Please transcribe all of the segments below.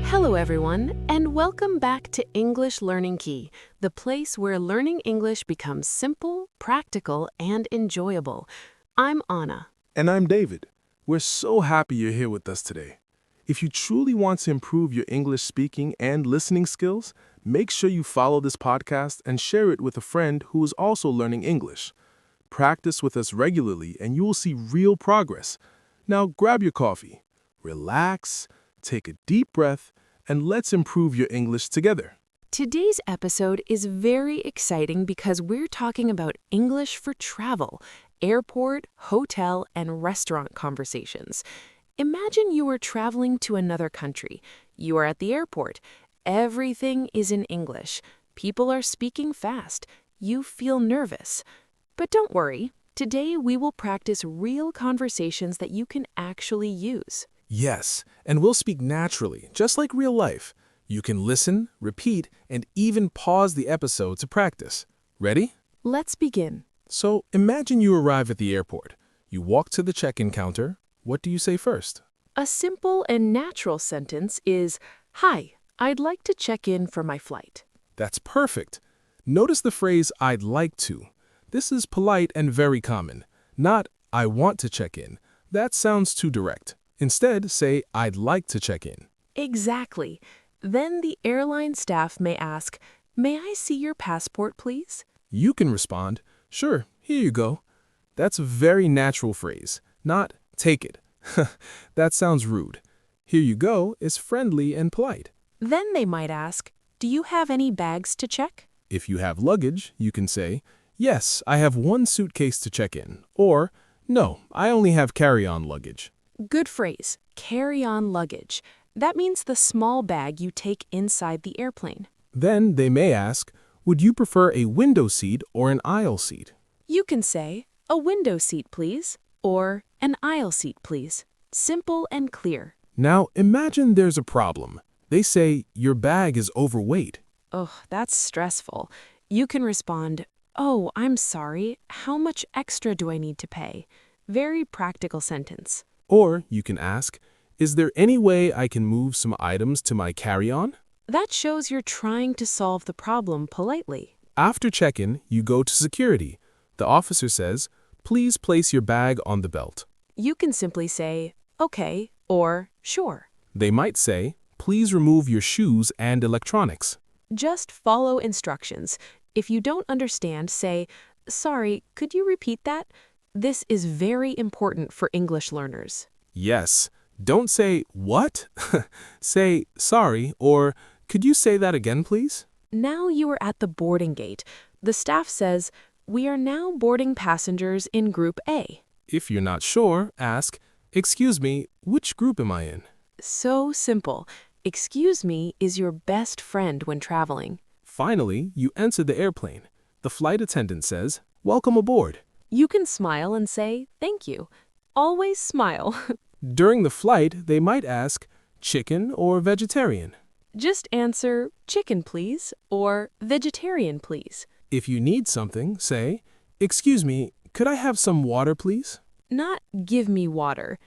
Hello, everyone, and welcome back to English Learning Key, the place where learning English becomes simple, practical, and enjoyable. I'm Anna. And I'm David. We're so happy you're here with us today. If you truly want to improve your English speaking and listening skills, make sure you follow this podcast and share it with a friend who is also learning English. Practice with us regularly and you will see real progress. Now grab your coffee, relax, take a deep breath, and let's improve your English together. Today's episode is very exciting because we're talking about English for travel, airport, hotel, and restaurant conversations. Imagine you are traveling to another country. You are at the airport. Everything is in English. People are speaking fast. You feel nervous. But don't worry. Today we will practice real conversations that you can actually use. Yes, and we'll speak naturally, just like real life. You can listen, repeat, and even pause the episode to practice. Ready? Let's begin. So imagine you arrive at the airport. You walk to the check-in counter. What do you say first? A simple and natural sentence is, "Hi, I'd like to check in for my flight." That's perfect. Notice the phrase, "I'd like to." This is polite and very common. Not, "I want to check in." That sounds too direct. Instead, say, "I'd like to check in." Exactly. Then the airline staff may ask, "May I see your passport, please?" You can respond, "Sure, here you go." That's a very natural phrase, not, "Take it." That sounds rude. "Here you go" is friendly and polite. Then they might ask, "Do you have any bags to check?" If you have luggage, you can say, "Yes, I have one suitcase to check in," or, "No, I only have carry-on luggage." Good phrase, carry-on luggage. That means the small bag you take inside the airplane. Then they may ask, "Would you prefer a window seat or an aisle seat?" You can say, "A window seat, please," or "An aisle seat, please." Simple and clear. Now imagine there's a problem. They say, "Your bag is overweight." Oh, that's stressful. You can respond, "Oh, I'm sorry. How much extra do I need to pay?" Very practical sentence. Or you can ask, "Is there any way I can move some items to my carry-on?" That shows you're trying to solve the problem politely. After check-in, you go to security. The officer says, "Please place your bag on the belt." You can simply say, "Okay," or "Sure." They might say, "Please remove your shoes and electronics." Just follow instructions. If you don't understand, say, "Sorry, could you repeat that?" This is very important for English learners. Yes. Don't say, "What?" Say, "Sorry," or "Could you say that again, please?" Now you are at the boarding gate. The staff says, "We are now boarding passengers in Group A." If you're not sure, ask, "Excuse me, which group am I in?" So simple. "Excuse me" is your best friend when traveling. Finally, you enter the airplane. The flight attendant says, "Welcome aboard." You can smile and say, "Thank you." Always smile. During the flight, they might ask, "Chicken or vegetarian?" Just answer, "Chicken, please," or "Vegetarian, please." If you need something, say, "Excuse me, could I have some water, please?" Not "Give me water."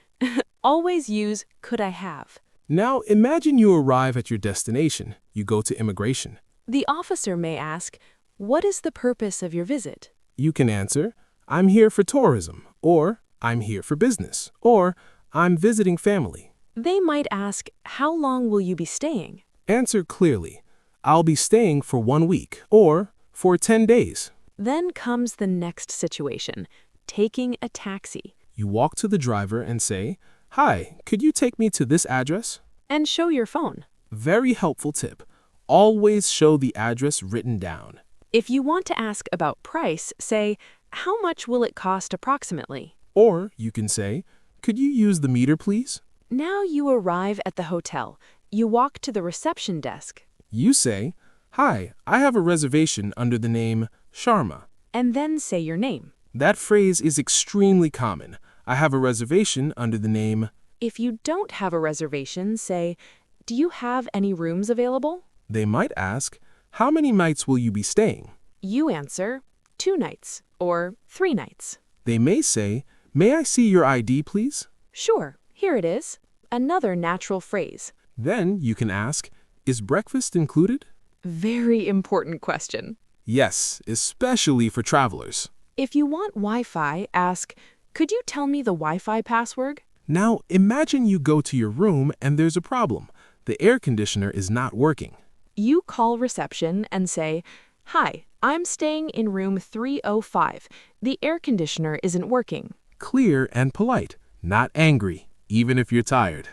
Always use "Could I have." Now imagine you arrive at your destination. You go to immigration. The officer may ask, "What is the purpose of your visit?" You can answer, "I'm here for tourism," or "I'm here for business," or "I'm visiting family." They might ask, "How long will you be staying?" Answer clearly, "I'll be staying for 1 week," or "for 10 days." Then comes the next situation, taking a taxi. You walk to the driver and say, "Hi, could you take me to this address?" And show your phone. Very helpful tip. Always show the address written down. If you want to ask about price, say, "How much will it cost approximately?" Or you can say, "Could you use the meter, please?" Now you arrive at the hotel. You walk to the reception desk. You say, "Hi, I have a reservation under the name Sharma." And then say your name. That phrase is extremely common. I have a reservation under the name. If you don't have a reservation, say, "Do you have any rooms available?" They might ask, "How many nights will you be staying?" You answer, 2 nights or 3 nights. They may say, "May I see your ID, please?" Sure, here it is. Another natural phrase. Then you can ask, "Is breakfast included?" Very important question. Yes, especially for travelers. If you want Wi-Fi, ask, could you tell me the Wi-Fi password? Now, imagine you go to your room and there's a problem. The air conditioner is not working. You call reception and say, hi, I'm staying in room 305. The air conditioner isn't working. Clear and polite, not angry, even if you're tired.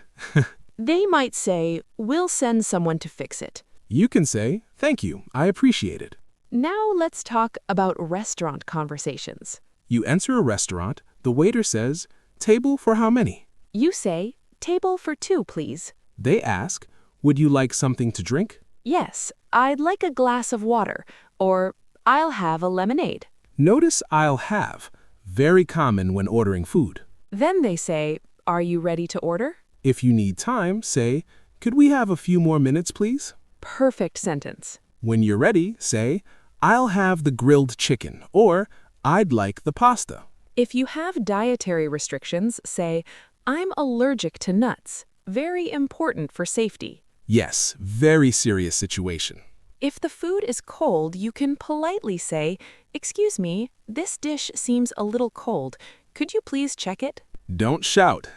They might say, we'll send someone to fix it. You can say, "Thank you, I appreciate it." Now let's talk about restaurant conversations. You enter a restaurant, the waiter says, "Table for how many?" You say, table for 2, please. They ask, "Would you like something to drink?" Yes, I'd like a glass of water, or I'll have a lemonade. Notice "I'll have," very common when ordering food. Then they say, are you ready to order? If you need time, say, "Could we have a few more minutes, please?" Perfect sentence. When you're ready, say, "I'll have the grilled chicken," or "I'd like the pasta." If you have dietary restrictions, say, I'm allergic to nuts. Very important for safety. Yes, very serious situation. If the food is cold, you can politely say, excuse me, this dish seems a little cold. Could you please check it? Don't shout.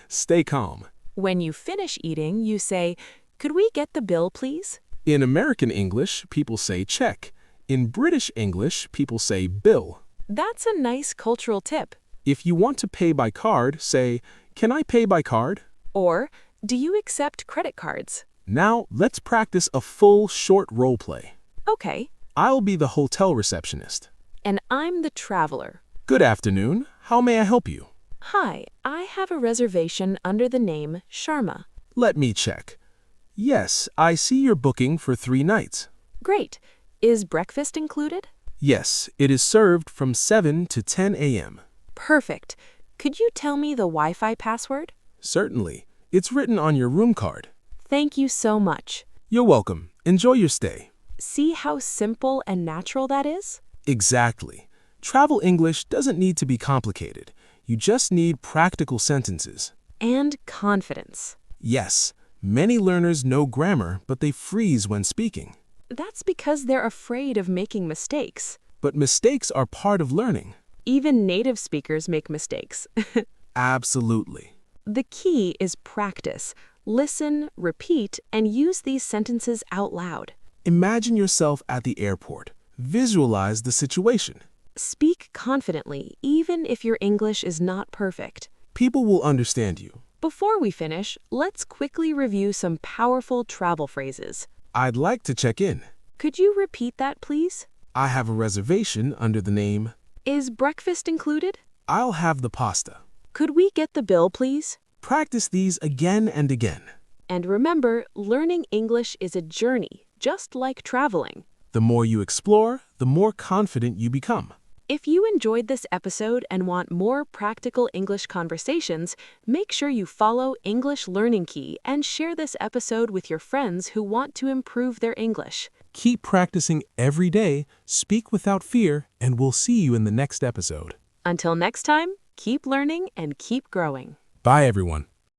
Stay calm. When you finish eating, you say, could we get the bill, please? In American English, people say check. In British English, people say bill. That's a nice cultural tip. If you want to pay by card, say, "Can I pay by card?" Or, do you accept credit cards? Now, let's practice a full short role play. Okay. I'll be the hotel receptionist. And I'm the traveler. Good afternoon. How may I help you? Hi, I have a reservation under the name Sharma. Let me check. Yes, I see your booking for 3 nights. Great. Is breakfast included? Yes, it is served from 7 to 10 a.m. Perfect. Could you tell me the Wi-Fi password? Certainly. It's written on your room card. Thank you so much. You're welcome. Enjoy your stay. See how simple and natural that is? Exactly. Travel English doesn't need to be complicated. You just need practical sentences. And confidence. Yes, many learners know grammar, but they freeze when speaking. That's because they're afraid of making mistakes. But mistakes are part of learning. Even native speakers make mistakes. Absolutely. The key is practice. Listen, repeat, and use these sentences out loud. Imagine yourself at the airport. Visualize the situation. Speak confidently, even if your English is not perfect. People will understand you. Before we finish, let's quickly review some powerful travel phrases. I'd like to check in. Could you repeat that, please? I have a reservation under the name. Is breakfast included? I'll have the pasta. Could we get the bill, please? Practice these again and again. And remember, learning English is a journey, just like traveling. The more you explore, the more confident you become. If you enjoyed this episode and want more practical English conversations, make sure you follow English Learning Key and share this episode with your friends who want to improve their English. Keep practicing every day, speak without fear, and we'll see you in the next episode. Until next time, keep learning and keep growing. Bye, everyone.